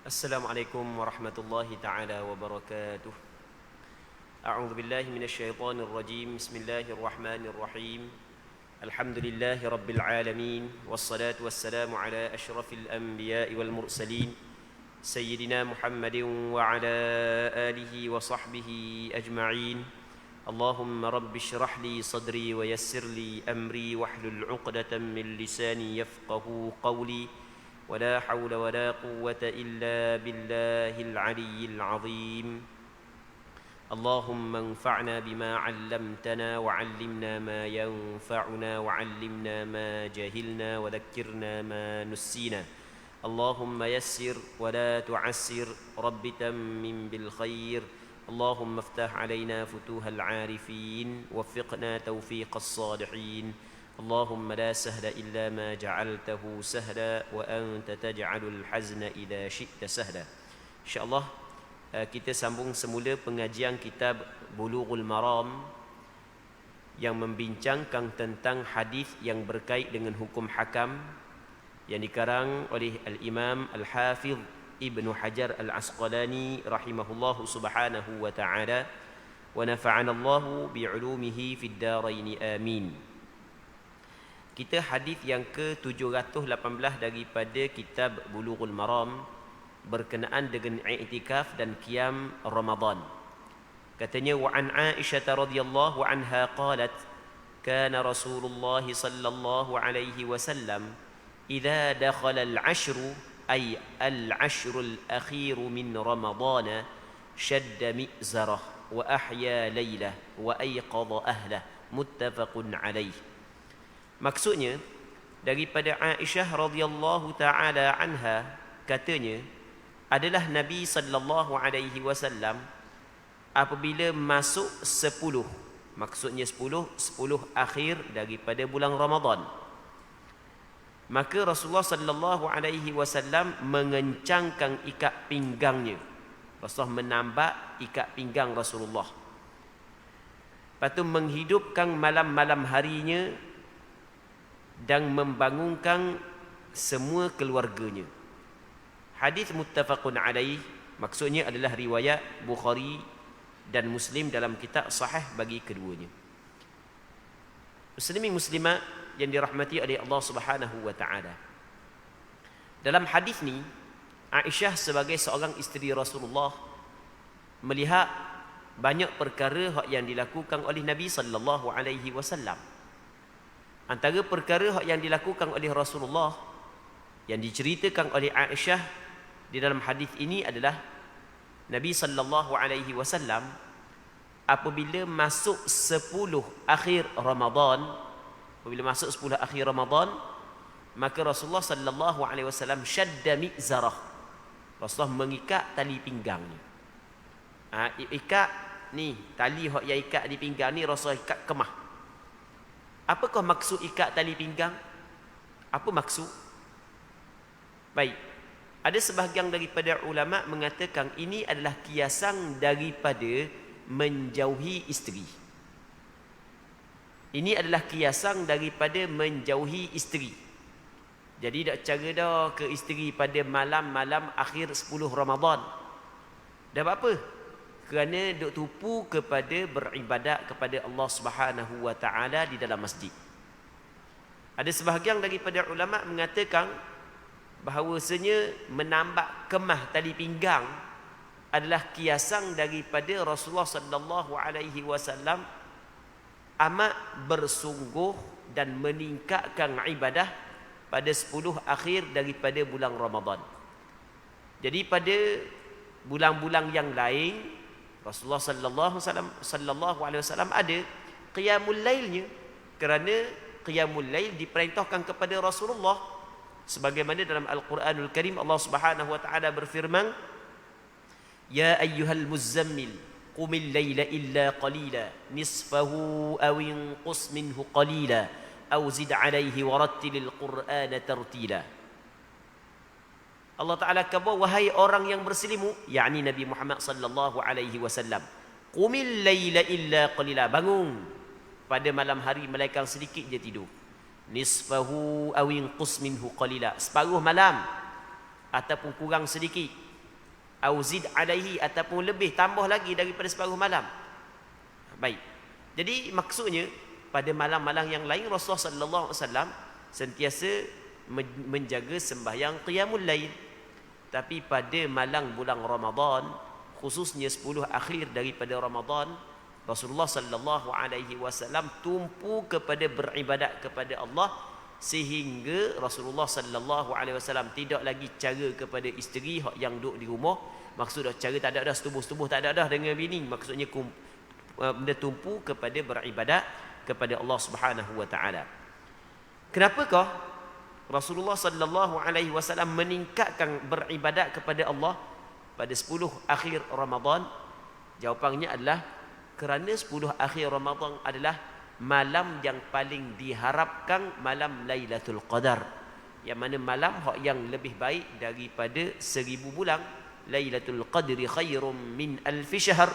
Assalamualaikum warahmatullahi taala wabarakatuh. A'udzu billahi minasyaitonir rajim. Bismillahirrahmanirrahim. Alhamdulillahi rabbil alamin wassalatu wassalamu ala asyrafil anbiya'i wal mursalin sayyidina Muhammadin wa ala alihi wa sahbihi ajma'in. Allahumma rabbi shrah li sadri wa yassir li amri wahlul 'uqdatam min lisani yafqahu qawli. ولا حول ولا قوة إلا بالله العلي العظيم. اللهم انفعنا بما علمتنا وعلمنا ما ينفعنا وعلمنا ما جهلنا وذكرنا ما نسينا. اللهم يسر ولا تعسر رب تمم بالخير. اللهم افتح علينا فتوح العارفين وفقنا توفيق الصالحين. اللهم لا سهل إلا ما جعلته سهلا وأنت تجعل الحزن إذا شئت سهلا. InsyaAllah kita sambung semula pengajian kitab Bulughul Maram yang membincangkan tentang hadis yang berkait dengan hukum hakam yang dikarang oleh Al-Imam Al-Hafidh Ibnu Hajar Al-Asqalani rahimahullahu subhanahu wa ta'ala wa nafa'ana Allahu bi'ulumihi fid daraini amin. Kita hadis yang ke-718 daripada kitab Bulughul Maram berkenaan dengan i'tikaf dan qiyam Ramadan. Katanya wa an Aisyah radhiyallahu anha qalat kana Rasulullah sallallahu alaihi wasallam idza dakhala al-'ashru ay al-'ashru al-akhir min Ramadan shadda mi'zarah wa ahya laylah wa ayqadha ahlah muttafaqun alaih. Maksudnya daripada Aisyah radhiyallahu taala anha katanya adalah Nabi sallallahu alaihi wasallam apabila masuk 10, maksudnya 10 akhir daripada bulan Ramadan, maka Rasulullah sallallahu alaihi wasallam mengencangkan ikat pinggangnya. Rasulullah menambah ikat pinggang Rasulullah. Lepas tu menghidupkan malam-malam harinya dan membangunkan semua keluarganya. Hadis muttafaqun alaih, maksudnya adalah riwayat Bukhari dan Muslim dalam kitab sahih bagi keduanya. Muslimin muslimat yang dirahmati oleh Allah Subhanahu wa taala. Dalam hadis ni Aisyah sebagai seorang isteri Rasulullah melihat banyak perkara yang dilakukan oleh Nabi sallallahu alaihi wasallam. Antara perkara yang dilakukan oleh Rasulullah yang diceritakan oleh Aisyah di dalam hadis ini adalah Nabi sallallahu alaihi wasallam apabila masuk 10 akhir Ramadan, maka Rasulullah sallallahu alaihi wasallam syadda mi'zarah. Rasulullah mengikat tali pinggangnya. Ikat ni tali yang ikat di pinggang ni Rasulullah ikat kemah. Apakah maksud ikat tali pinggang? Apa maksud? Baik. Ada sebahagian daripada ulama mengatakan ini adalah kiasan daripada menjauhi isteri. Ini adalah kiasan daripada menjauhi isteri. Jadi tak cara dah ke isteri pada malam-malam akhir 10 Ramadan. Dah apa? Kerana duk tupu kepada beribadat kepada Allah Subhanahu wa taala di dalam masjid. Ada sebahagian daripada ulama mengatakan bahawasanya menambah kemah tali pinggang adalah kiasan daripada Rasulullah sallallahu alaihi wasallam amat bersungguh dan meningkatkan ibadah pada 10 akhir daripada bulan Ramadan. Jadi pada bulan-bulan yang lain Rasulullah sallallahu alaihi wasallam ada qiyamul lailnya, kerana qiyamul lail diperintahkan kepada Rasulullah sebagaimana dalam Al-Quranul Karim Allah Subhanahu wa taala berfirman, ya ayyuhal muzammil qumil laila illa qalila nisfahu aw inqus minhu qalila aw zid alayhi warattilil qur'ana tartila. Allah Ta'ala kata, wahai orang yang berselimut, yakni Nabi Muhammad sallallahu alaihi wasallam, qumil laila illa qalila, bangun pada malam hari melainkan sedikit je tidur. Nisfahu aw inqus minhu qalila, separuh malam ataupun kurang sedikit. au zid alaihi, ataupun lebih, tambah lagi daripada separuh malam. Baik. Jadi maksudnya pada malam-malam yang lain Rasulullah sallallahu alaihi wasallam sentiasa menjaga sembahyang qiyamul lail. Tapi pada malam bulan Ramadan, khususnya 10 akhir daripada Ramadan, Rasulullah sallallahu alaihi wasallam tumpu kepada beribadat kepada Allah, sehingga Rasulullah sallallahu alaihi wasallam tidak lagi cara kepada isteri yang duduk di rumah. Maksudnya cara tak ada dah, setubuh-setubuh tak ada dah dengan bini. Maksudnya benda tumpu kepada beribadat kepada Allah Subhanahu wa taala. Kenapakah Rasulullah sallallahu alaihi wasallam meningkatkan beribadat kepada Allah pada 10 akhir Ramadan? Jawapannya adalah kerana 10 akhir Ramadan adalah malam yang paling diharapkan, malam Lailatul Qadar, yang mana malam yang lebih baik daripada 1000 bulan. Lailatul Qadri khairum min alfi syahr,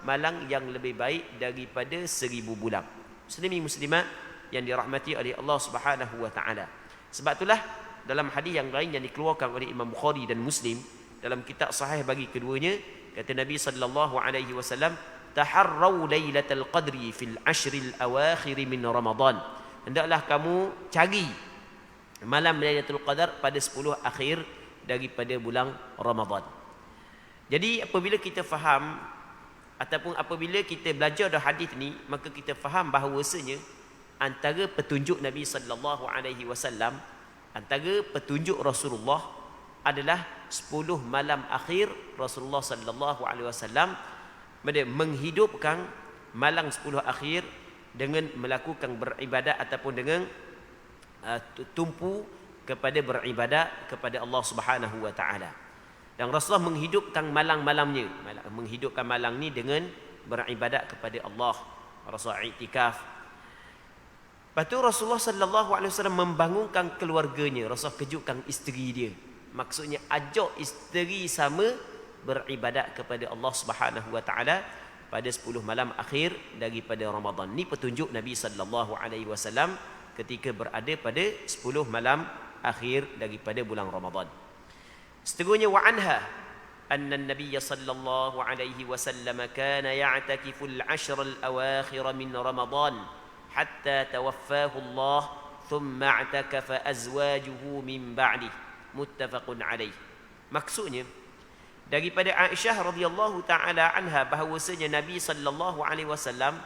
malam yang lebih baik daripada 1000 bulan. Muslimin muslimat yang dirahmati oleh Allah Subhanahu wa taala. Sebab itulah dalam hadis yang lain yang dikeluarkan oleh Imam Bukhari dan Muslim dalam kitab sahih bagi keduanya, kata Nabi sallallahu alaihi wasallam, taharrau lailatul qadri fil ashril awakhir min Ramadan. Hendaklah kamu cari malam Lailatul Qadar pada 10 akhir daripada bulan Ramadan. Jadi apabila kita faham ataupun apabila kita belajar dah hadis ni, maka kita faham bahawasanya antara petunjuk Nabi sallallahu alaihi wasallam, antara petunjuk Rasulullah adalah 10 malam akhir Rasulullah sallallahu alaihi wasallam menghidupkan malam 10 akhir dengan melakukan beribadat ataupun dengan tumpu kepada beribadat kepada Allah Subhanahu wa taala. Dan Rasulullah menghidupkan malam-malamnya, menghidupkan malam ni dengan beribadat kepada Allah. Rasulullah iktikaf. Lepas tu Rasulullah sallallahu alaihi wasallam membangunkan keluarganya. Rasulullah kejutkan isteri dia. Maksudnya ajak isteri sama beribadat kepada Allah Subhanahu wa taala pada 10 malam akhir daripada Ramadan. Ni petunjuk Nabi sallallahu alaihi wasallam ketika berada pada 10 malam akhir daripada bulan Ramadan. Seterusnya wa anha anna an-nabiy sallallahu alaihi wasallam kana ya'takifu al-ashr al-awakhir min Ramadan hatta tawaffahu Allah thumma i'takafa azwajuhu min ba'dih, muttafaqun alaih. Maksudnya daripada Aisyah radhiyallahu taala anha bahawasanya Nabi sallallahu alaihi wasallam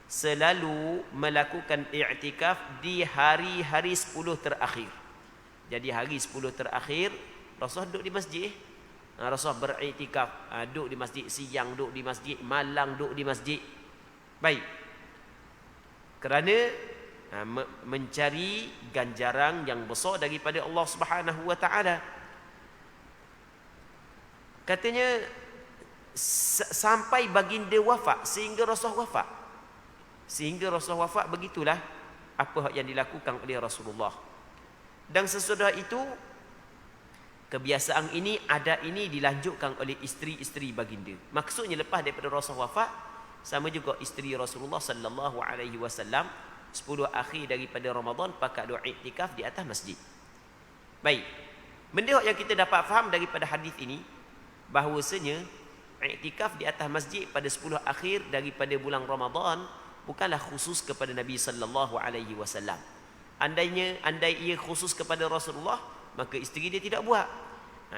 selalu melakukan i'tikaf di hari-hari 10 terakhir. Jadi hari 10 terakhir Rasulullah duduk di masjid. Rasulullah beriktikaf, duduk di masjid siang, duduk di masjid malam, duduk di masjid. Baik. Kerana mencari ganjaran yang besar daripada Allah Subhanahu wa taala. Katanya sampai baginda wafat, sehingga Rasulullah wafat. Sehingga Rasulullah wafat, begitulah apa yang dilakukan oleh Rasulullah. Dan sesudah itu kebiasaan ini dilanjutkan oleh isteri-isteri baginda. Maksudnya lepas daripada Rasulullah wafat, sama juga isteri Rasulullah sallallahu alaihi wasallam 10 akhir daripada Ramadan pakat doa iktikaf di atas masjid. Baik. Benda yang kita dapat faham daripada hadis ini bahawasanya iktikaf di atas masjid pada 10 akhir daripada bulan Ramadan bukanlah khusus kepada Nabi sallallahu alaihi wasallam. Andai ia khusus kepada Rasulullah, maka isteri dia tidak buat.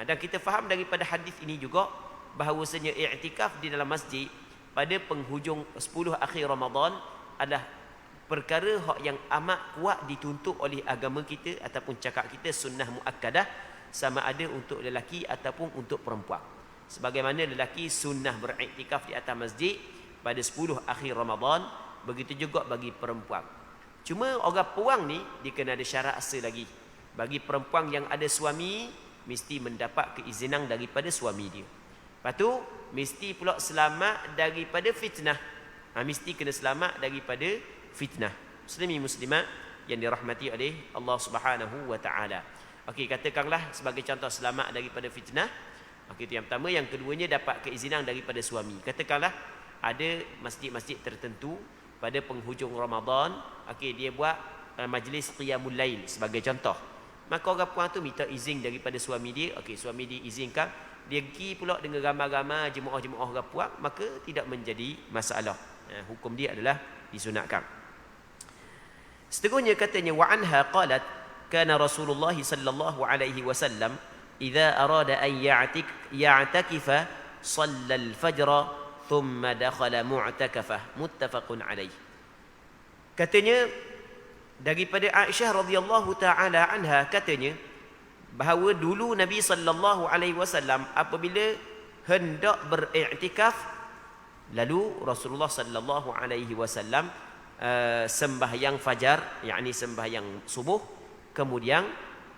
Dan kita faham daripada hadis ini juga bahawasanya i'tikaf di dalam masjid pada penghujung 10 akhir Ramadan adalah perkara yang amat kuat dituntut oleh agama kita ataupun cakap kita sunnah muakkadah, sama ada untuk lelaki ataupun untuk perempuan. Sebagaimana lelaki sunnah beriktikaf di atas masjid pada 10 akhir Ramadan, begitu juga bagi perempuan. Cuma orang perempuan ni dia kena ada syarat asal lagi. Bagi perempuan yang ada suami, mesti mendapat keizinan daripada suami dia. Lepas tu mesti pula selamat daripada fitnah. Mesti kena selamat daripada fitnah. Muslimin muslimat yang dirahmati oleh Allah Subhanahu wa taala. Okey, katakanlah sebagai contoh selamat daripada fitnah. Okey, itu yang pertama. Yang keduanya dapat keizinan daripada suami. Katakanlah ada masjid-masjid tertentu pada penghujung Ramadan, okey, dia buat majlis qiyamul lail sebagai contoh. Maka orang perempuan tu minta izin daripada suami dia. Okey, suami dia izinkan dia pergi pula dengan ramai-ramai jemaah-jemaah orang puak, maka tidak menjadi masalah. Hukum dia adalah disunatkan. Seterusnya katanya wa anha qalat kana Rasulullah sallallahu alaihi wasallam idza arada an ya'takifa shalla al-fajr thumma dakhala mu'takafah muttafaqun alaih. Katanya daripada Aisyah radhiyallahu taala anha katanya bahawa dulu Nabi sallallahu alaihi wasallam apabila hendak beriktikaf, lalu Rasulullah sallallahu alaihi wasallam sembahyang fajar, yakni sembahyang subuh, kemudian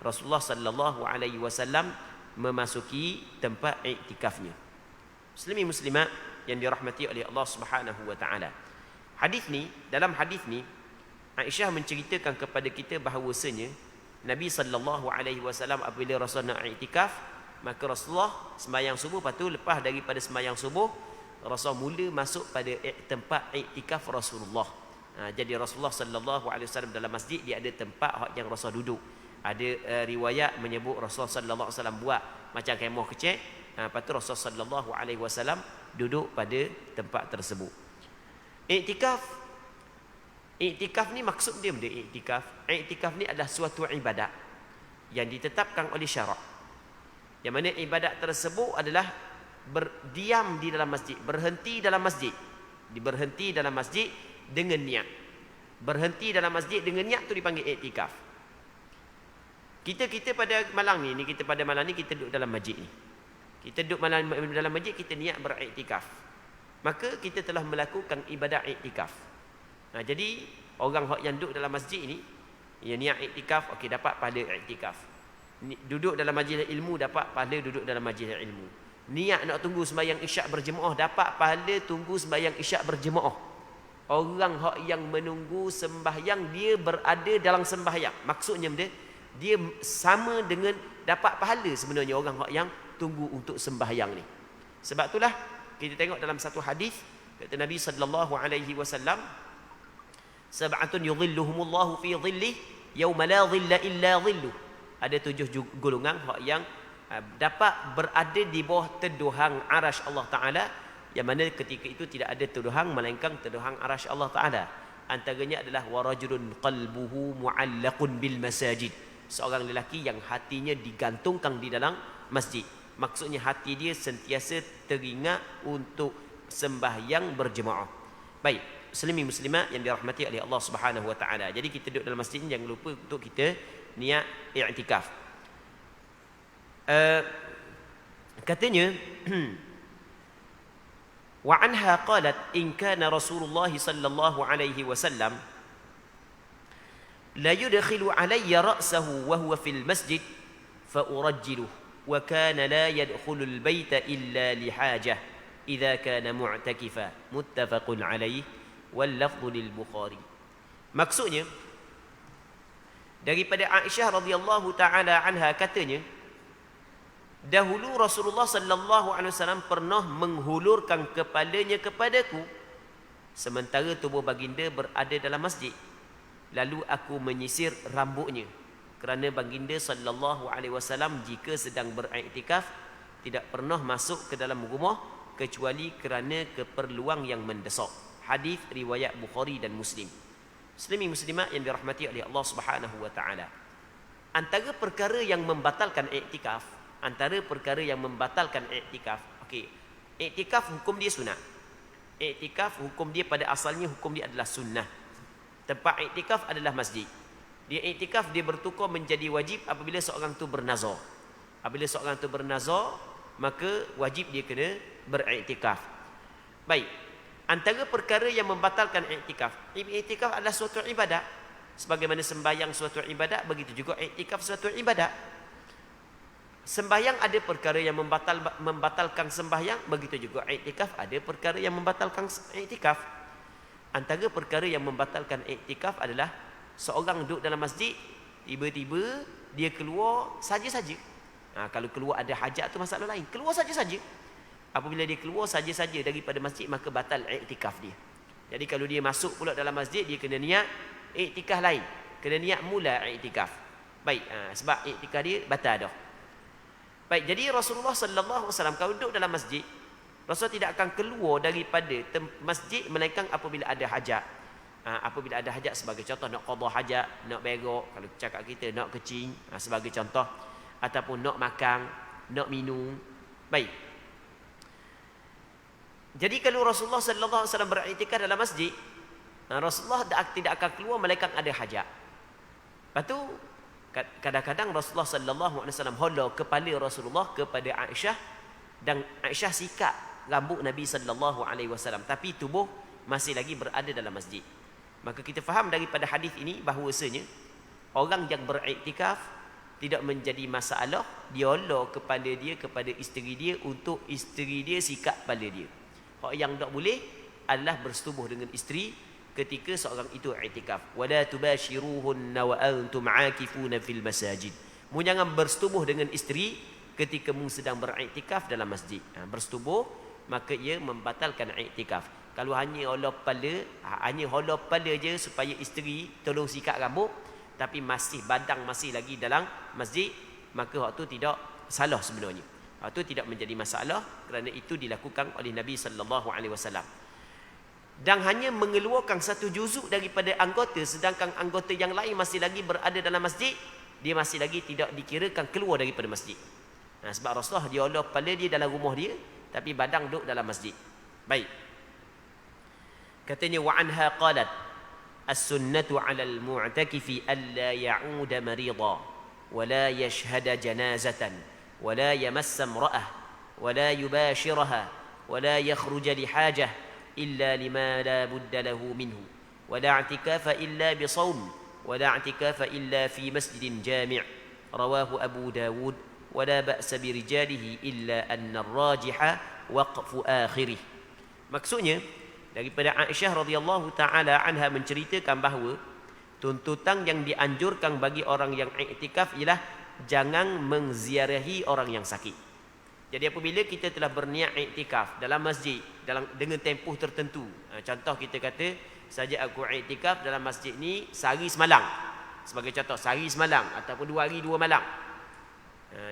Rasulullah sallallahu alaihi wasallam memasuki tempat iktikafnya. Muslimin muslimat yang dirahmati oleh Allah Subhanahu wa taala. Dalam hadis ni Aisyah menceritakan kepada kita bahawasanya Nabi sallallahu alaihi wasallam apabila Rasul nak iktikaf, maka Rasulullah sembahyang subuh, lepas tu lepas daripada sembahyang subuh Rasul mula masuk pada tempat iktikaf Rasulullah. Jadi Rasulullah sallallahu alaihi wasallam dalam masjid dia ada tempat yang Rasul duduk. Ada riwayat menyebut Rasulullah sallallahu alaihi wasallam buat macam kemah kecil. Lepas tu Rasulullah sallallahu alaihi wasallam duduk pada tempat tersebut. Iktikaf ni maksud dia benda iktikaf. Iktikaf ni adalah suatu ibadat yang ditetapkan oleh syarak. Yang mana ibadat tersebut adalah berdiam di dalam masjid, berhenti dalam masjid. Berhenti dalam masjid dengan niat. Berhenti dalam masjid dengan niat tu dipanggil iktikaf. Kita pada malam ni kita duduk dalam masjid ni. Kita duduk dalam masjid, kita niat beriktikaf. Maka kita telah melakukan ibadat iktikaf. Jadi orang yang duduk dalam masjid ni, yang niat iktikaf, okey, dapat pahala iktikaf. Duduk dalam majlis ilmu, dapat pahala duduk dalam majlis ilmu. Niat nak tunggu sembahyang isyak berjemaah, dapat pahala tunggu sembahyang isyak berjemaah. Orang yang menunggu sembahyang, dia berada dalam sembahyang. Maksudnya dia sama dengan dapat pahala sebenarnya orang yang tunggu untuk sembahyang ni. Sebab itulah kita tengok dalam satu hadis kata Nabi sallallahu alaihi wasallam, sab'atun yudhilluhumullahu fi dhillih yauma la dhilla illa dhilluh. Ada 7 golongan yang dapat berada di bawah teduhan arasy Allah Taala, yang mana ketika itu tidak ada teduhan melainkan teduhan arasy Allah Taala. Antaranya adalah warajulun qalbuhu mu'allaqun bil masajid. Seorang lelaki yang hatinya digantungkan di dalam masjid. Maksudnya hati dia sentiasa teringat untuk sembahyang berjemaah. Baik, muslimin muslimat yang dirahmati oleh Allah Subhanahu wa taala. Jadi kita duduk dalam masjid jangan lupa untuk kita niat i'tikaf. Katanya wa anha qalat in kana Rasulullah sallallahu alaihi wasallam la yudkhilu alayya ra'sahu wa huwa fil masjid fa urajjiluhu wa kana la yadkhulu al baita illa li hajah idza kana mu'takifa muttafaqun alayhi wal lafdhu lil Bukhari. Maksudnya daripada Aisyah radhiyallahu taala anha katanya, dahulu Rasulullah sallallahu alaihi wasallam pernah menghulurkan kepalanya kepadaku sementara tubuh baginda berada dalam masjid. Lalu aku menyisir rambutnya, kerana baginda sallallahu alaihi wasallam jika sedang beriktikaf tidak pernah masuk ke dalam rumah kecuali kerana keperluan yang mendesak. Hadis riwayat Bukhari dan Muslim. Muslimin muslimat yang dirahmati oleh Allah Subhanahu wa taala. Antara perkara yang membatalkan iktikaf, okey, iktikaf hukum dia sunat. Iktikaf hukum dia pada asalnya hukum dia adalah sunnah. Tempat iktikaf adalah masjid. Dia iktikaf dia bertukar menjadi wajib apabila seorang tu bernazar. Apabila seorang tu bernazar, maka wajib dia kena beriktikaf. Baik. Antara perkara yang membatalkan iktikaf adalah suatu ibadat. Sebagaimana sembahyang suatu ibadat, begitu juga iktikaf suatu ibadat. Sembahyang ada perkara yang membatalkan sembahyang, begitu juga iktikaf ada perkara yang membatalkan iktikaf. Antara perkara yang membatalkan iktikaf adalah seorang duduk dalam masjid, tiba-tiba dia keluar saja-saja. Kalau keluar ada hajat tu masalah lain. Keluar saja-saja. Apabila dia keluar saja-saja daripada masjid, maka batal iktikaf dia. Jadi kalau dia masuk pula dalam masjid, dia kena niat iktikaf lain. Kena niat mula iktikaf. Baik, sebab iktikaf dia batal dah. Baik, jadi Rasulullah sallallahu alaihi wasallam kalau duduk dalam masjid, Rasul tidak akan keluar daripada masjid melainkan apabila ada hajat. Apabila ada hajat, sebagai contoh nak qada hajat, nak berak, kalau cakap kita nak kecing, sebagai contoh, ataupun nak makan, nak minum. Baik. Jadi kalau Rasulullah sallallahu alaihi wasallam beriktikaf dalam masjid, Rasulullah tidak akan keluar melainkan ada hajat. Lepas tu kadang-kadang Rasulullah sallallahu alaihi wasallam hala kepala Rasulullah kepada Aisyah, dan Aisyah sikat rambut Nabi sallallahu alaihi wasallam, tapi tubuh masih lagi berada dalam masjid. Maka kita faham daripada hadis ini bahawasanya orang yang beriktikaf tidak menjadi masalah dia hala kepala dia kepada isteri dia untuk isteri dia sikat kepala dia. Hak yang tak boleh adalah bersetubuh dengan isteri ketika seorang itu iktikaf. Wala tubashiruhunna wa antum aakifuna fil masajid. Mu jangan bersetubuh dengan isteri ketika mu sedang beriktikaf dalam masjid. Bersetubuh maka ia membatalkan iktikaf. Kalau hanya hala kepala je supaya isteri tolong sikat rambut, tapi masih badang masih lagi dalam masjid, maka hak tu tidak salah sebenarnya. Hak tu tidak menjadi masalah kerana itu dilakukan oleh Nabi sallallahu alaihi wasallam. Dan hanya mengeluarkan satu juzuk daripada anggota, sedangkan anggota yang lain masih lagi berada dalam masjid, dia masih lagi tidak dikirakan keluar daripada masjid. Sebab Rasulullah dia hala kepala dia dalam rumah dia, tapi badang duduk dalam masjid. Baik. Katanya wa anha qalat as-sunnatu 'ala al-mu'takifi alla ya'uda marida wa la yashhada janazatan wa la yamassa imra'ah wa la yubashiraha wa la yakhruja li hajah illa lima la budda lahu minhu wa la i'tikafa illa bi shaum wa la i'tikafa illa fi masjidin jami' rawahu Abu Dawud wa la ba'sa bi rijalihi illa anna ar-rajiha waqfu akhirih. Maksudnya daripada Aisyah radhiyallahu taala anha menceritakan bahawa tuntutan yang dianjurkan bagi orang yang iktikaf ialah jangan mengziarahi orang yang sakit. Jadi apabila kita telah berniat iktikaf dalam masjid dengan tempoh tertentu, contoh kita kata saja aku iktikaf dalam masjid ni sehari semalam, sebagai contoh sehari semalam ataupun 2 hari 2 malam.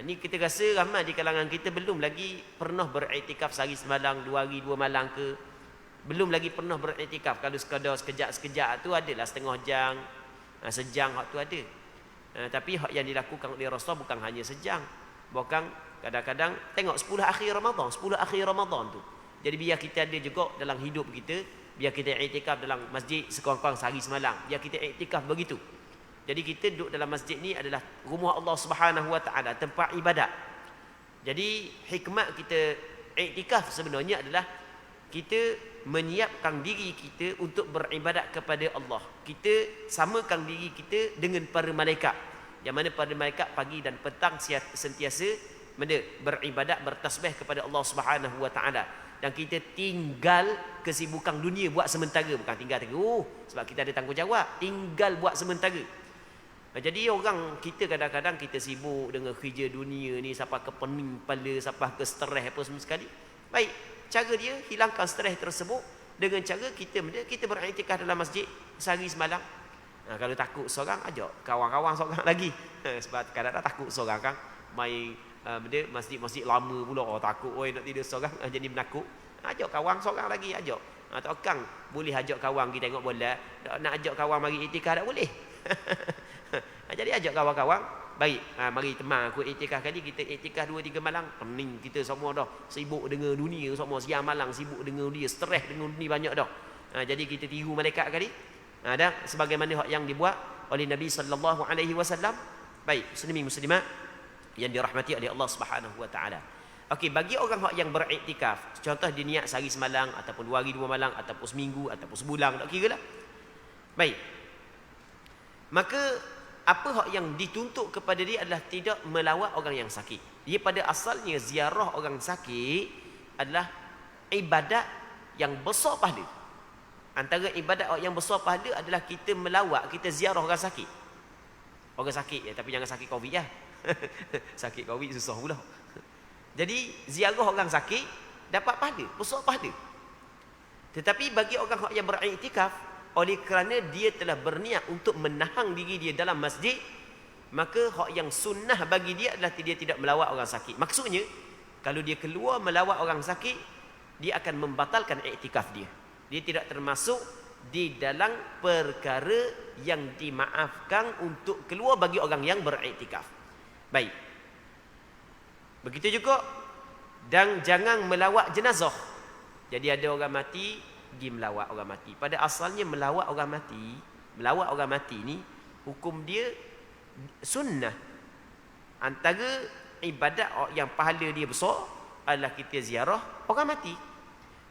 Ni kita rasa ramai di kalangan kita belum lagi pernah beriktikaf sehari semalam, 2 hari 2 malam ke, belum lagi pernah beriktikaf. Kalau sekadar sekejap-sekejap tu adalah setengah jam, sejam hak tu ada. Tapi hak yang dilakukan oleh Rasul bukan hanya sejam. Bahkan kadang-kadang tengok 10 akhir Ramadan tu. Jadi biar kita ada juga dalam hidup kita, biar kita iktikaf dalam masjid sekurang-kurang sehari semalam. Biar kita iktikaf begitu. Jadi kita duduk dalam masjid ni adalah rumah Allah Subhanahu Wa Taala, tempat ibadat. Jadi hikmat kita iktikaf sebenarnya adalah kita menyiapkan diri kita untuk beribadat kepada Allah. Kita samakan diri kita dengan para malaikat, yang mana para malaikat pagi dan petang sentiasa beribadat, bertasbih kepada Allah Subhanahu Wa Taala. Dan kita tinggal kesibukan dunia buat sementara, bukan tinggal sebab kita ada tanggungjawab, tinggal buat sementara. Jadi orang kita kadang-kadang kita sibuk dengan kerja dunia ni sampai ke pening kepala, sampai ke stres apa semua sekali. Baik, cara dia hilangkan stres tersebut dengan cara kita beriktikaf dalam masjid sehari semalam. Kalau takut seorang, ajak kawan-kawan seorang lagi. Sebab kadang-kadang takut seorang kan, main masjid-masjid lama pula, takut nak tidur seorang jadi menakut. Ajak kawan seorang lagi, ajak. Takkan boleh ajak kawan kita tengok bola, nak ajak kawan mari iktikaf tak boleh. Jadi ajak kawan-kawan, baik, mari teman aku iktikaf kali, kita iktikaf 2-3 malam. Pening kita semua dah, sibuk dengan dunia semua, siang malam sibuk dengan dunia, stres dengan dunia banyak dah. Jadi kita tiru malaikat kali. Dah sebagaimana hak yang dibuat oleh Nabi sallallahu alaihi wasallam. Baik, muslimin muslimat yang dirahmati oleh Allah Subhanahu Wa Taala. Okey, bagi orang hak yang beriktikaf, contoh dia niat sehari semalam ataupun 2 hari 2 malam ataupun seminggu ataupun sebulan, tak kira lah. Baik. Maka apa hak yang dituntut kepada dia adalah tidak melawat orang yang sakit. Dia pada asalnya ziarah orang sakit adalah ibadat yang besar pahala. Antara ibadat yang besar pahala adalah kita melawat, kita ziarah orang sakit. Orang sakit ya, tapi jangan sakit Covid ya. Sakit Covid susah pula. Jadi ziarah orang sakit dapat pahala, besar pahala. Tetapi bagi orang yang beriktikaf, oleh kerana dia telah berniat untuk menahan diri dia dalam masjid, maka hak yang sunnah bagi dia adalah dia tidak melawat orang sakit. Maksudnya, kalau dia keluar melawat orang sakit, dia akan membatalkan iktikaf dia. Dia tidak termasuk di dalam perkara yang dimaafkan untuk keluar bagi orang yang beriktikaf. Baik. Begitu juga, dan jangan melawat jenazah. Jadi ada orang mati, pergi melawat orang mati. Pada asalnya melawat orang mati ni hukum dia sunnah. Antara ibadat yang pahala dia besar adalah kita ziarah orang mati.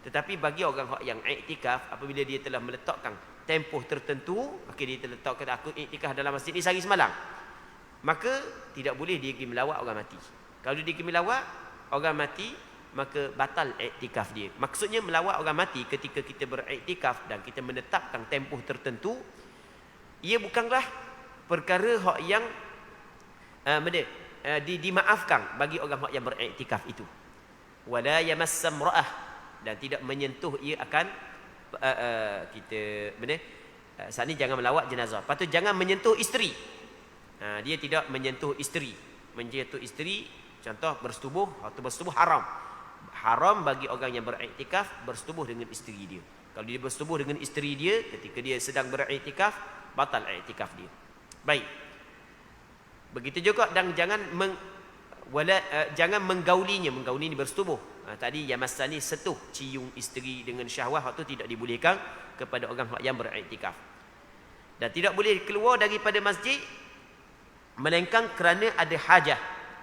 Tetapi bagi orang yang iktikaf, apabila dia telah meletakkan tempoh tertentu, maka dia telah letakkan aku iktikaf dalam masjid ni sehari semalam, maka tidak boleh dia pergi melawat orang mati. Kalau dia pergi melawat orang mati, maka batal iktikaf dia. Maksudnya melawat orang mati ketika kita beriktikaf dan kita menetapkan tempoh tertentu, ia bukanlah perkara hak yang dimaafkan bagi orang yang beriktikaf itu. Wala yamassa imra'ah, dan tidak menyentuh ia akan saat ni jangan melawat jenazah. Patut jangan menyentuh isteri. Dia tidak menyentuh isteri. Menyentuh isteri, contoh bersetubuh, waktu bersetubuh haram. Haram bagi orang yang beriktikaf bersetubuh dengan isteri dia. Kalau dia bersetubuh dengan isteri dia ketika dia sedang beriktikaf, batal iktikaf dia. Baik. Begitu juga, dan jangan jangan menggaulinya. Menggauli ni bersetubuh. Tadi yamassani setuh, cium isteri dengan syahwah, waktu tidak dibolehkan kepada orang yang beriktikaf. Dan tidak boleh keluar daripada masjid melainkan kerana ada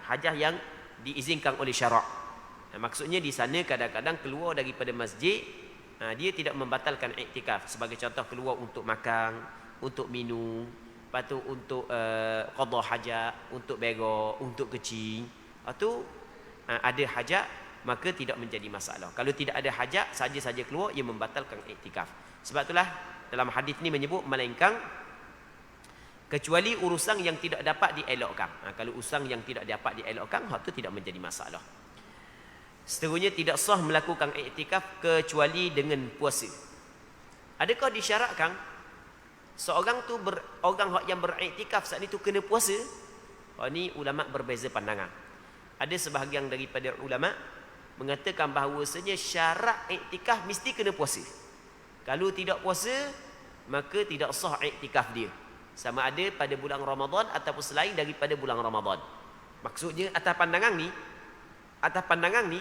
hajah yang diizinkan oleh syarak. Maksudnya di sana kadang-kadang keluar daripada masjid, dia tidak membatalkan iktikaf. Sebagai contoh, keluar untuk makan, untuk minum, lepas tu untuk qada hajat, untuk berak, untuk kencing. Atau ada hajat, maka tidak menjadi masalah. Kalau tidak ada hajat, saja-saja keluar, ia membatalkan iktikaf. Sebab itulah dalam hadis ni menyebut melainkan kecuali urusan yang tidak dapat dielokkan. Kalau urusan yang tidak dapat dielokkan, hak tu tidak menjadi masalah. Seterusnya, tidak sah melakukan iktikaf kecuali dengan puasa. Adakah disyaratkan seorang tu orang yang beriktikaf saat itu kena puasa? Ini ulama berbeza pandangan. Ada sebahagian daripada ulama mengatakan bahawasanya syarat iktikaf mesti kena puasa. Kalau tidak puasa, maka tidak sah iktikaf dia. Sama ada pada bulan Ramadan ataupun selain daripada bulan Ramadan. Maksudnya atas pandangan ni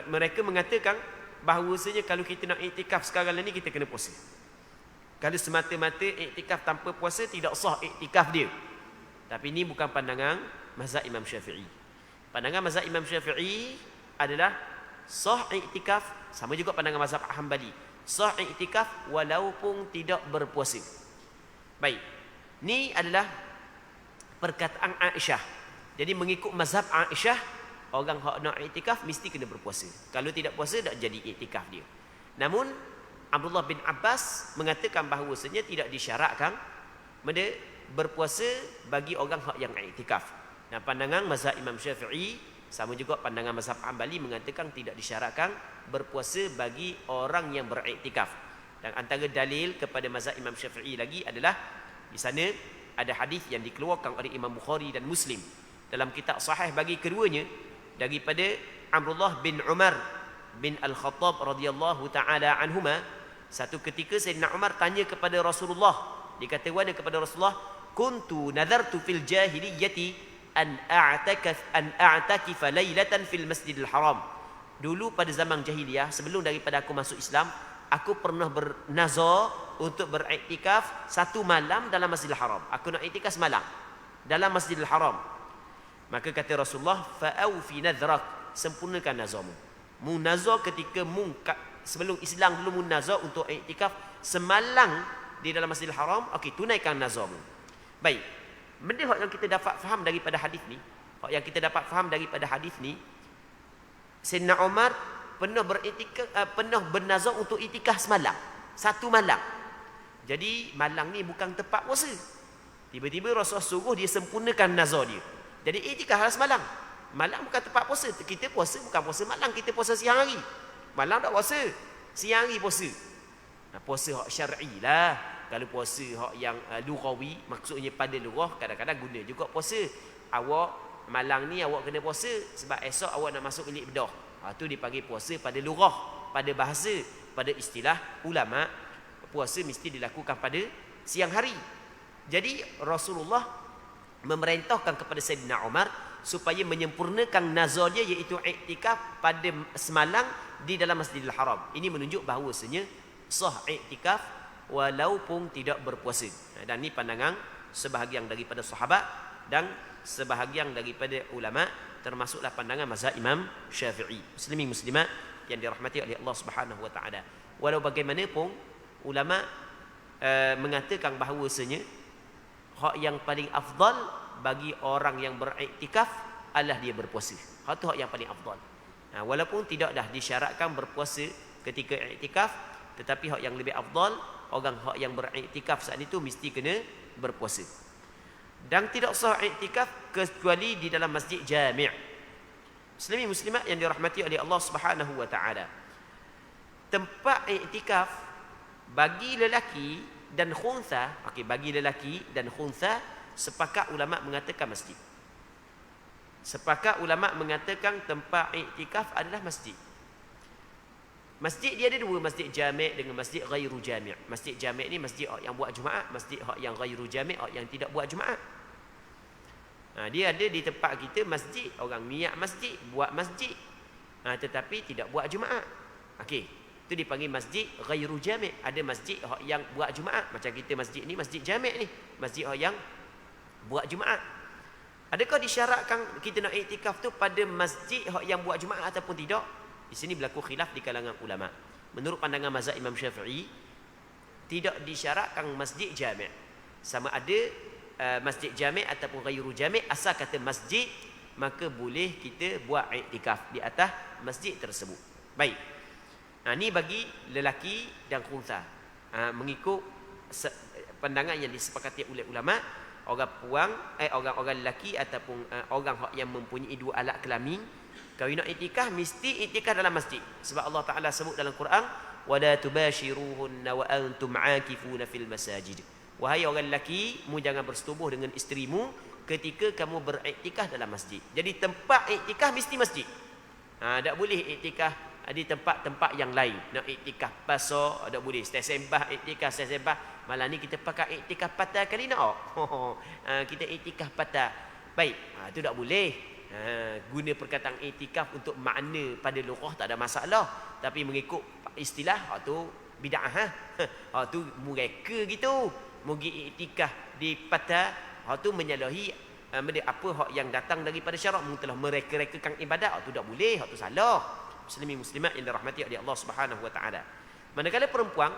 mereka mengatakan bahawasanya kalau kita nak iktikaf sekarang ni, kita kena puasa. Kalau semata-mata iktikaf tanpa puasa, tidak sah iktikaf dia. Tapi ini bukan pandangan mazhab Imam Syafi'i. Pandangan mazhab Imam Syafi'i adalah sah iktikaf, sama juga pandangan mazhab Hanbali. Sah iktikaf walaupun tidak berpuasa. Baik. Ini adalah perkataan Aisyah. Jadi mengikut mazhab Aisyah, orang hak nak iktikaf mesti kena berpuasa. Kalau tidak puasa, tak jadi iktikaf dia. Namun Abdullah bin Abbas mengatakan bahawasanya tidak disyaratkan berpuasa bagi orang yang iktikaf. Dan pandangan mazhab Imam Syafi'i, sama juga pandangan mazhab Hanbali, mengatakan tidak disyaratkan berpuasa bagi orang yang beriktikaf. Dan antara dalil kepada mazhab Imam Syafi'i lagi adalah di sana ada hadis yang dikeluarkan oleh Imam Bukhari dan Muslim dalam kitab sahih bagi keduanya daripada Abdullah bin Umar bin Al-Khattab radhiyallahu taala anhuma. Satu ketika Sayyidina Umar tanya kepada Rasulullah, dikata kepada Rasulullah, kuntu nadartu fil jahiliyyati an a'takifa lailatan fil Masjidil Haram. Dulu pada zaman jahiliyah, sebelum daripada aku masuk Islam, aku pernah bernazar untuk beriktikaf satu malam dalam Masjidil Haram. Aku nak iktikaf semalam dalam Masjidil Haram. Maka kata Rasulullah, fa'awfi nadhrak, sempurnakan nazarmu. Mu nazar ketika sebelum Islam dulu, mu nazar untuk iktikaf semalam di dalam Masjidil Haram. Okey, tunaikan nazarmu. Baik. Benda yang kita dapat faham daripada hadis ni, Sayyidina Umar pernah bernazar untuk iktikaf semalam, satu malam. Jadi malam ni bukan tepat puasa. Tiba-tiba Rasulullah suruh dia sempurnakan nazar dia. Jadi iktikaf semalam. Malam bukan tepat puasa. Kita puasa bukan puasa malam, kita puasa siang hari. Malam tak puasa, siang hari puasa. Puasa hak syar'i lah. Kalau puasa hak yang lughawi, maksudnya pada lughah, kadang-kadang guna juga puasa. Awak malang ni awak kena puasa sebab esok awak nak masuk bilik bedah. Tu dipanggil puasa pada lughah, pada bahasa, pada istilah ulama. Puasa mesti dilakukan pada siang hari. Jadi Rasulullah memerintahkan kepada Sayyidina Umar supaya menyempurnakan nazar dia, iaitu iktikaf pada semalang di dalam Masjidil Haram. Ini menunjuk bahawasanya sah iktikaf walaupun tidak berpuasa. Dan ini pandangan sebahagian daripada sahabat dan sebahagian daripada ulama, termasuklah pandangan mazhab Imam Syafi'i. Muslimin muslimat yang dirahmati oleh Allah Subhanahu wa taala. Walau bagaimanapun ulama mengatakan bahawasanya hak yang paling afdal bagi orang yang beriktikaf adalah dia berpuasa. Hak tu hak yang paling afdal. Walaupun tidak dah disyaratkan berpuasa ketika iktikaf, tetapi hak yang lebih afdal, orang hak yang beriktikaf saat itu mesti kena berpuasa. Dan tidak sah iktikaf kecuali di dalam masjid jami'. Muslimin muslimat yang dirahmati oleh Allah Subhanahu wa taala. Tempat iktikaf bagi lelaki dan khuntha, bagi lelaki dan khuntha, sepakat ulama mengatakan masjid. Sepakat ulama mengatakan tempat iktikaf adalah masjid. Masjid dia ada dua, masjid jami' dengan masjid ghairu jami'. Masjid jami' ni masjid yang buat Jumaat, masjid yang ghairu jami' yang tidak buat Jumaat. Dia ada di tempat kita masjid, orang niat masjid, buat masjid, tetapi tidak buat Jumaat. Itu dipanggil masjid ghairu jami'. Ada masjid yang buat Jumaat, macam kita masjid ni, masjid jami' ni, masjid yang buat Jumaat. Adakah disyaratkan kita nak iktikaf tu pada masjid yang buat Jumaat ataupun tidak? Di sini berlaku khilaf di kalangan ulama. Menurut pandangan mazhab Imam Syafi'i, tidak disyaratkan masjid jami'. Sama ada masjid jami' ataupun ghairu jami', asal kata masjid, maka boleh kita buat iktikaf di atas masjid tersebut. Baik. Ini bagi lelaki dan khuntha. Mengikut pandangan yang disepakati oleh ulama, orang lelaki ataupun orang yang mempunyai dua alat kelamin, kalau nak iktikaf mesti iktikaf dalam masjid. Sebab Allah Taala sebut dalam Quran, wala tubashiruhunna wa antum aakifuna fil masajid. Wahai orang lelaki, mu jangan bersetubuh dengan isterimu ketika kamu beriktikaf dalam masjid. Jadi tempat iktikaf mesti masjid. Tak boleh iktikaf di tempat-tempat yang lain. Nak iktikaf pasar, tak boleh. Sembah iktikaf, sembah. Malah ni kita pakai iktikaf patah kali nak. Kita iktikaf patah. Baik, itu tak boleh. Guna perkataan iktikaf untuk makna pada lughah tak ada masalah. Tapi mengikut istilah, tu bid'ah. Tu mereka gitu. Mugi iktikaf di patah, tu menyalahi apa hak yang datang daripada syarak, telah mereka-rekakan ibadat. Tu tak boleh, tu salah. Muslimin muslimat yang dirahmati oleh Allah Subhanahu wa taala. Manakala perempuan,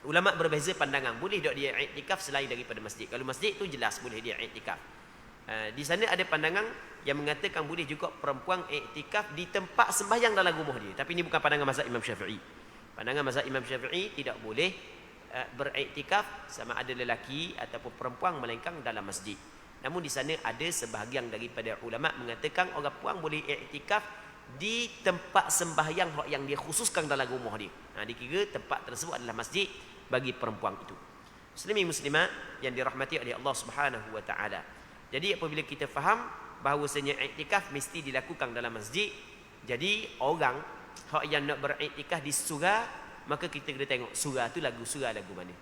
ulama berbeza pandangan, boleh tak dia iktikaf selain daripada masjid. Kalau masjid tu jelas boleh dia iktikaf. Di sana ada pandangan yang mengatakan boleh juga perempuan iktikaf di tempat sembahyang dalam rumah dia. Tapi ini bukan pandangan mazhab Imam Syafi'i. Pandangan mazhab Imam Syafi'i tidak boleh beriktikaf sama ada lelaki ataupun perempuan melainkan dalam masjid. Namun di sana ada sebahagian daripada ulama mengatakan orang puan boleh iktikaf di tempat sembahyang yang dia khususkan dalam rumah dia. Dikira tempat tersebut adalah masjid bagi perempuan itu. Muslimin muslimat yang dirahmati oleh Allah Subhanahu wa taala. Jadi apabila kita faham bahawasanya iktikaf mesti dilakukan dalam masjid, jadi orang yang nak beriktikaf di surau, maka kita kena tengok surau tu surau lagu mana.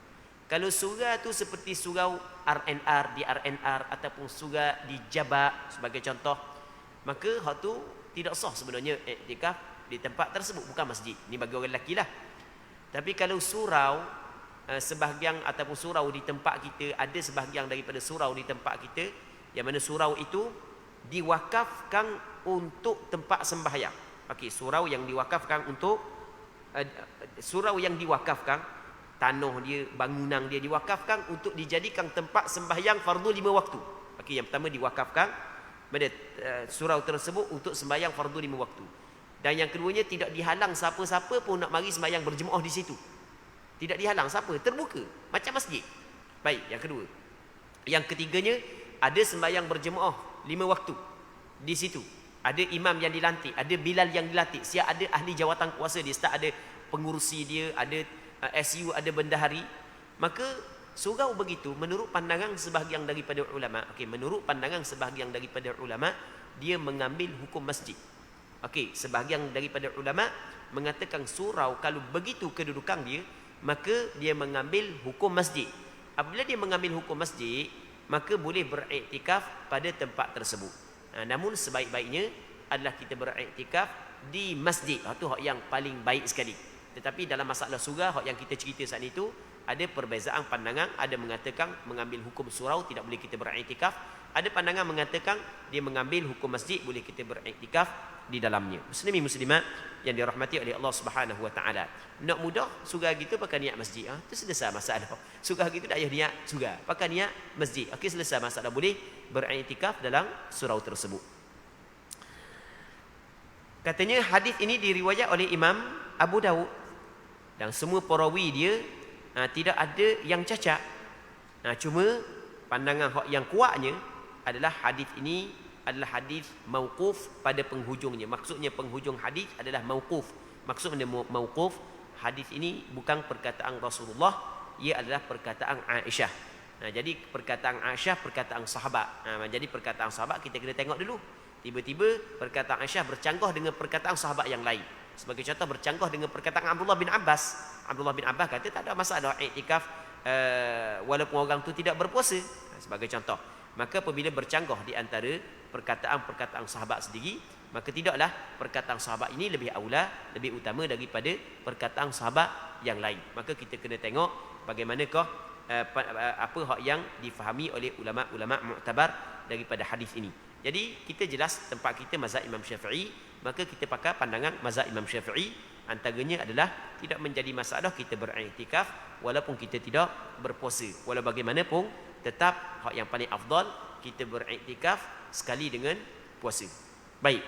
Kalau surau tu seperti surau RNR di RNR ataupun surau di Jabak sebagai contoh, maka hak tu tidak sah sebenarnya iktikaf di tempat tersebut, bukan masjid. Ini bagi orang lelaki lah. Tapi kalau surau sebahagian ataupun surau di tempat kita, ada sebahagian daripada surau di tempat kita yang mana surau itu diwakafkan untuk tempat sembahyang. Surau yang diwakafkan untuk surau yang diwakafkan, tanah dia, bangunan dia diwakafkan untuk dijadikan tempat sembahyang fardu 5 waktu. Yang pertama diwakafkan pada surau tersebut untuk sembahyang fardu 5 waktu. Dan yang keduanya tidak dihalang siapa-siapa pun nak mari sembahyang berjemaah di situ. Tidak dihalang siapa, terbuka macam masjid. Baik, yang kedua. Yang ketiganya, ada sembahyang berjemaah 5 waktu di situ. Ada imam yang dilantik, ada bilal yang dilantik, siap ada ahli jawatan kuasa dia, start ada pengurusi dia, ada SU, ada bendahari. Maka surau begitu menurut pandangan sebahagian daripada ulama. Okey, menurut pandangan sebahagian daripada ulama, dia mengambil hukum masjid. Okey, sebahagian daripada ulama mengatakan surau kalau begitu kedudukan dia, maka dia mengambil hukum masjid. Apabila dia mengambil hukum masjid, maka boleh beriktikaf pada tempat tersebut. Namun sebaik-baiknya adalah kita beriktikaf di masjid. Itu hak yang paling baik sekali. Tetapi dalam masalah surau, hak yang kita cerita saat itu, ada perbezaan pandangan. Ada mengatakan mengambil hukum surau tidak boleh kita beriktikaf. Ada pandangan mengatakan dia mengambil hukum masjid, boleh kita beriktikaf di dalamnya. Muslimin muslimat yang dirahmati oleh Allah Subhanahu wa taala. Nak mudah surau gitu pakai niat masjid. Itu selesai masalah. Surau gitu tak payah niat surau, pakai niat masjid. Okey, selesai masalah, boleh beriktikaf dalam surau tersebut. Katanya hadis ini diriwayat oleh Imam Abu Daud dan semua perawi dia tidak ada yang cacat. Cuma pandangan hak yang kuatnya adalah hadis ini adalah hadis mauquf pada penghujungnya. Maksudnya penghujung hadis adalah mauquf. Maksudnya mauquf, hadis ini bukan perkataan Rasulullah, ia adalah perkataan Aisyah. Jadi perkataan Aisyah perkataan sahabat. Jadi perkataan sahabat kita kena tengok dulu. Tiba-tiba perkataan Aisyah bercanggah dengan perkataan sahabat yang lain. Sebagai contoh, bercanggah dengan perkataan Abdullah bin Abbas. Abdullah bin Abbas kata tak ada masalah iktikaf walaupun orang tu tidak berpuasa. Sebagai contoh. Maka apabila bercanggah di antara perkataan-perkataan sahabat sendiri, maka tidaklah perkataan sahabat ini lebih aula, lebih utama daripada perkataan sahabat yang lain. Maka kita kena tengok bagaimanakah apa hak yang difahami oleh ulama-ulama mu'tabar daripada hadis ini. Jadi kita jelas tempat kita mazhab Imam Syafi'i, maka kita pakai pandangan mazhab Imam Syafi'i. Antaranya adalah tidak menjadi masalah kita beriktikaf walaupun kita tidak berpuasa. Walau bagaimanapun tetap hak yang paling afdal kita beriktikaf sekali dengan puasa. Baik.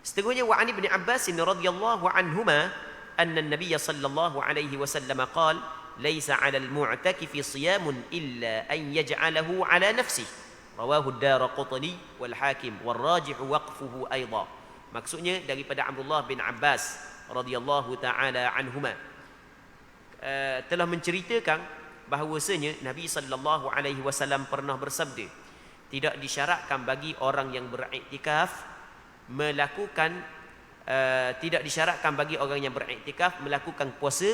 Seterusnya wa an Ibn Abbas radhiyallahu anhuma anna an-nabiy sallallahu alaihi wasallam qala laisa 'ala al-mu'takifi siyamun illa an yaj'alahu 'ala nafsihi. Rawahu ad-Daraqutni wal Hakim wal rajih waqfuhu aidan. Maksudnya daripada Abdullah bin Abbas radhiyallahu taala anhuma telah menceritakan bahawasanya Nabi sallallahu alaihi wasallam pernah bersabda, tidak disyaratkan bagi orang yang beriktikaf melakukan tidak disyaratkan bagi orang yang beriktikaf melakukan puasa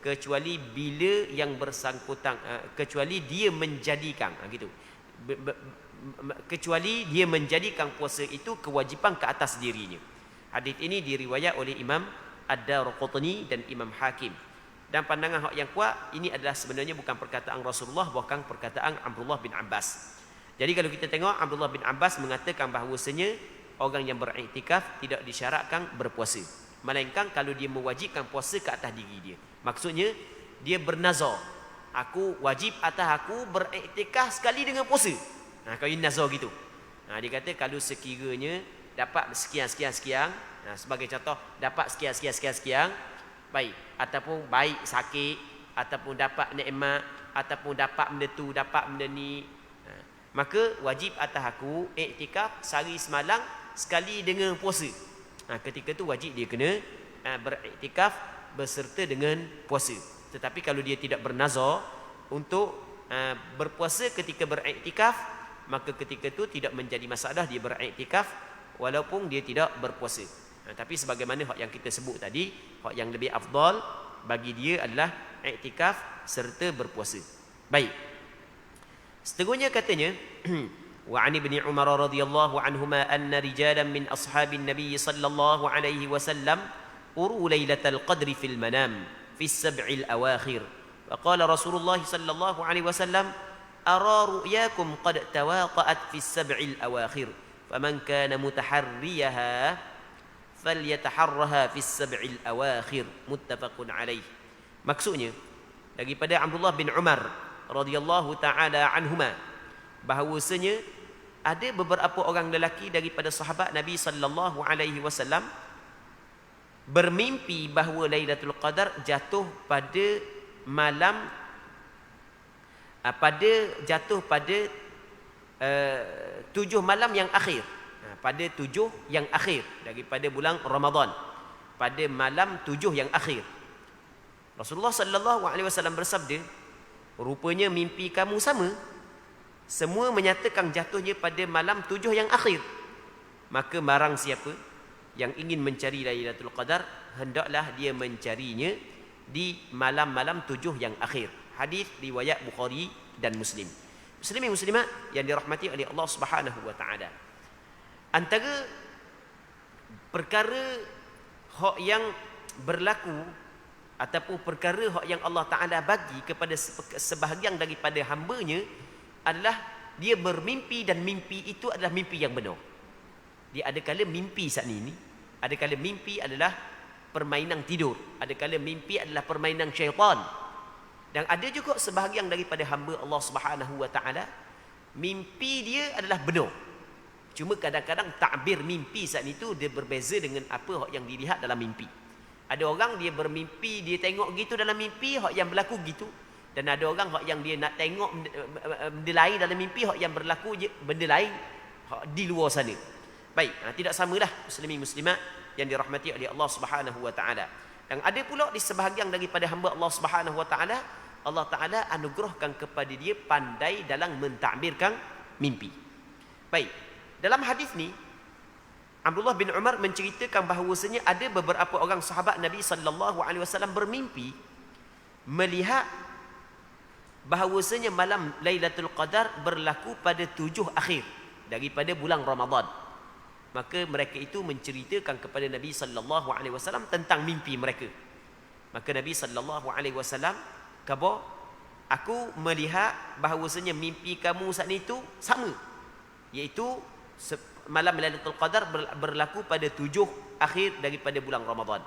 kecuali bila yang bersangkutan kecuali dia menjadikan gitu. Kecuali dia menjadikan puasa itu kewajipan ke atas dirinya. Hadis ini diriwayat oleh Imam Ad-Daraqutni dan Imam Hakim. Dan pandangan hak yang kuat ini adalah sebenarnya bukan perkataan Rasulullah, bukan perkataan Abdullah bin Abbas. Jadi kalau kita tengok, Abdullah bin Abbas mengatakan bahawasanya orang yang beriktikaf tidak disyaratkan berpuasa, melainkan kalau dia mewajibkan puasa ke atas diri dia. Maksudnya dia bernazar, aku wajib atas aku beriktikaf sekali dengan puasa. Kalau ini nazar gitu. Dia kata kalau sekiranya dapat sekian, sebagai contoh dapat sekian, baik, ataupun baik sakit, ataupun dapat nikmat, ataupun dapat benda tu, dapat benda ni, maka wajib atas aku iktikaf sehari semalam sekali dengan puasa. Ketika tu wajib dia kena beriktikaf berserta dengan puasa. Tetapi kalau dia tidak bernazar untuk berpuasa ketika beriktikaf, maka ketika itu tidak menjadi masalah dia beriktikaf walaupun dia tidak berpuasa. Tapi sebagaimana hak yang kita sebut tadi, hak yang lebih afdal bagi dia adalah iktikaf serta berpuasa. Baik. Seterusnya katanya wa an Ibn Umar radhiyallahu anhuma anna rijalan min ashabin nabiy sallallahu alaihi wasallam uru lailatul qadri fil manam fi as-sab'il awakhir. Wa qala Rasulullah sallallahu alaihi wasallam أرى رؤياكم قد تواطأت في السبع الأواخر فمن كان متحريها فليتحرها في السبع الأواخر متفق عليه. Maksudnya daripada Abdullah bin Umar radhiyallahu taala anhuma bahawasanya ada beberapa orang lelaki daripada sahabat Nabi sallallahu alaihi wasallam bermimpi bahawa Lailatul Qadar jatuh pada malam jatuh pada 7 malam yang akhir, pada 7 yang akhir daripada bulan Ramadan, pada malam 7 yang akhir. Rasulullah sallallahu alaihi wasallam bersabda, rupanya mimpi kamu sama, semua menyatakan jatuhnya pada malam 7 yang akhir. Maka barang siapa yang ingin mencari Lailatul Qadar, hendaklah dia mencarinya di malam-malam 7 yang akhir. Hadis riwayat Bukhari dan Muslim. Muslimin muslimat yang dirahmati oleh Allah Subhanahu wa taala. Antara perkara hak yang berlaku ataupun perkara hak yang Allah Taala bagi kepada sebahagian daripada hamba-Nya adalah dia bermimpi, dan mimpi itu adalah mimpi yang benar. Dia ada kala mimpi saat ini, ada kala mimpi adalah permainan tidur, ada kala mimpi adalah permainan syaitan. Dan ada juga sebahagian daripada hamba Allah Subhanahu wa taala mimpi dia adalah benar. Cuma kadang-kadang takbir mimpi saat itu dia berbeza dengan apa yang dilihat dalam mimpi. Ada orang dia bermimpi, dia tengok gitu dalam mimpi, hak yang berlaku gitu. Dan ada orang hak yang dia nak tengok benda lain dalam mimpi, hak yang berlaku benda lain hak di luar sana. Baik, tidak samalah muslimin muslimat yang dirahmati oleh Allah Subhanahu wa taala. Dan ada pula di sebahagian daripada hamba Allah Subhanahu wa taala, Allah Taala anugerahkan kepada dia pandai dalam mentakbirkan mimpi. Baik, dalam hadis ni Abdullah bin Umar menceritakan bahawasanya ada beberapa orang sahabat Nabi sallallahu alaihi wasallam bermimpi melihat bahawasanya malam Lailatul Qadar berlaku pada 7 akhir daripada bulan Ramadan. Maka mereka itu menceritakan kepada Nabi sallallahu alaihi wasallam tentang mimpi mereka. Maka Nabi sallallahu alaihi wasallam kata, aku melihat bahawasanya mimpi kamu saat itu sama, iaitu malam Lailatul Qadar berlaku pada 7 akhir daripada bulan Ramadan.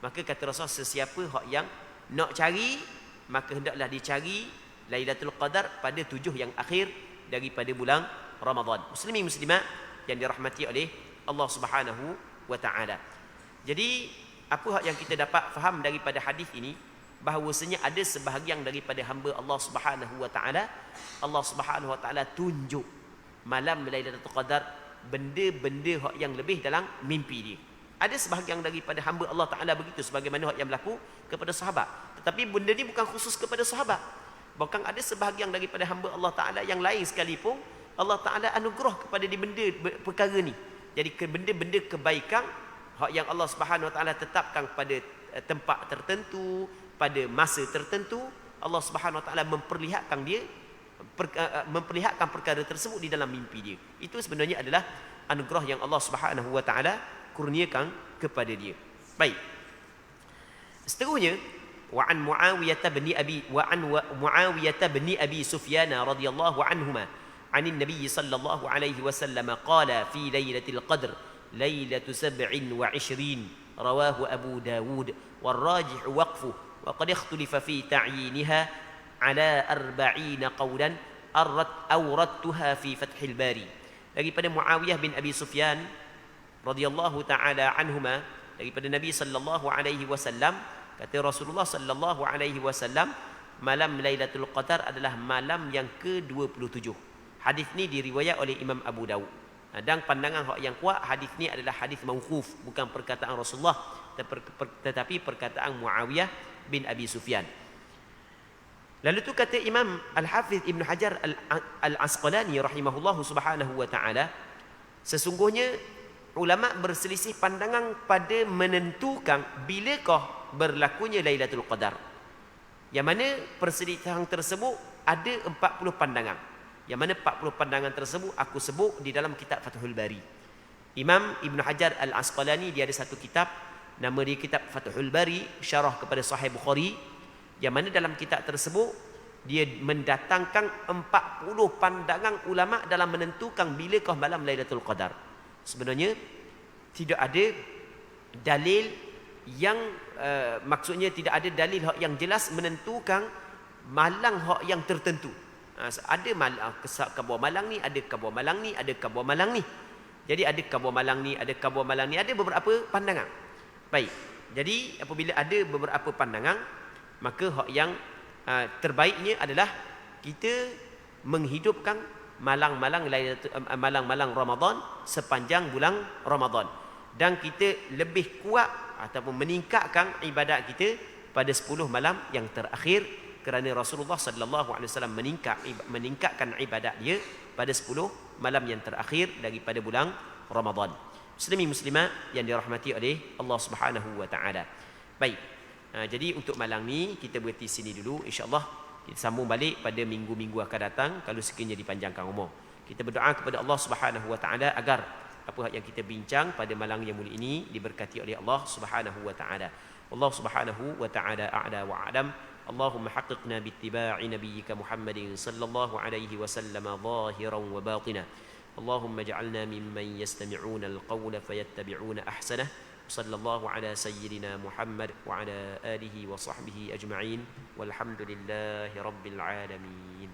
Maka kata Rasul, sesiapa hak yang nak cari, maka hendaklah dicari Lailatul Qadar pada 7 yang akhir daripada bulan Ramadan. Muslimin muslimat yang dirahmati oleh Allah Subhanahu wa taala. Jadi apa hak yang kita dapat faham daripada hadis ini, bahawasanya ada sebahagian daripada hamba Allah Subhanahu wa taala, Allah Subhanahu wa taala tunjuk malam Lailatul Qadar benda-benda hak yang lebih dalam mimpi dia. Ada sebahagian daripada hamba Allah Taala begitu, sebagaimana hak yang berlaku kepada sahabat. Tetapi benda ni bukan khusus kepada sahabat. Bahkan ada sebahagian daripada hamba Allah Taala yang lain sekalipun Allah Taala anugerah kepada dia benda perkara ni. Jadi benda-benda kebaikan hak yang Allah Subhanahu wa taala tetapkan pada tempat tertentu, pada masa tertentu, Allah Subhanahu wa taala memperlihatkan dia memperlihatkan perkara tersebut di dalam mimpi dia. Itu sebenarnya adalah anugerah yang Allah Subhanahu wa taala kurniakan kepada dia. Baik. Seterusnya, wa an Muawiyah bin Abi Sufyan radhiyallahu anhuma عن النبي صلى الله عليه وسلم قال في ليلة القدر ليلة 27 رواه أبو داود والراجح وقفه وقد اختلف في تعيينها على 40 قولا أوردتها في فتح الباري. Daripada Muawiyah bin Abi Sufyan radhiyallahu taala anhuma, daripada Nabi sallallahu alaihi wasallam, kata Rasulullah sallallahu alaihi wasallam, malam Lailatul Qadar adalah malam yang ke-27. Hadis ni diriwayat oleh Imam Abu Dawud. Dan pandangan hak yang kuat, hadis ni adalah hadis mauquf, bukan perkataan Rasulullah, tetapi perkataan Muawiyah bin Abi Sufyan. Lalu tu kata Imam Al-Hafiz Ibn Hajar Al-Asqalani rahimahullahu subhanahu wa ta'ala, sesungguhnya ulama berselisih pandangan pada menentukan bilakah berlakunya Lailatul Qadar. Yang mana perselisihan tersebut ada 40 pandangan. Yang mana 40 pandangan tersebut aku sebut di dalam kitab Fathul Bari. Imam Ibn Hajar Al-Asqalani dia ada satu kitab, nama dia kitab Fathul Bari, syarah kepada Sahih Bukhari, yang mana dalam kitab tersebut dia mendatangkan 40 pandangan ulama dalam menentukan bilakah malam Lailatul Qadar. Sebenarnya tidak ada dalil yang maksudnya tidak ada dalil hak yang jelas menentukan malam hak yang tertentu. Ada kabar malang ni, ada kabar malang ni, ada kabar malang ni. Jadi ada kabar malang ni, ada kabar malang ni, ada beberapa pandangan. Baik. Jadi apabila ada beberapa pandangan, maka hak yang terbaiknya adalah kita menghidupkan malang-malang Ramadan sepanjang bulan Ramadan, dan kita lebih kuat ataupun meningkatkan ibadat kita pada 10 malam yang terakhir, kerana Rasulullah sallallahu alaihi wasallam meningkatkan ibadat dia pada 10 malam yang terakhir daripada bulan Ramadan. Muslimin muslimat yang dirahmati oleh Allah Subhanahu wa taala. Baik. Jadi untuk malam ni kita berhenti sini dulu, insya-Allah kita sambung balik pada minggu-minggu akan datang kalau sekiranya dipanjangkan umur. Kita berdoa kepada Allah Subhanahu wa taala agar apa yang kita bincang pada malam yang mulia ini diberkati oleh Allah Subhanahu wa taala. Allah Subhanahu wa taala a'la wa a'lam. Allahumma haqqiqna bittiba'i nabiyyika Muhammadin sallallahu alaihi wasallam zahiran wa batina. Allahumma ij'alna mimman yastami'una al-qawla fayattabi'una ahsanah. صلى الله على سيدنا محمد وعلى آله وصحبه أجمعين والحمد لله رب العالمين.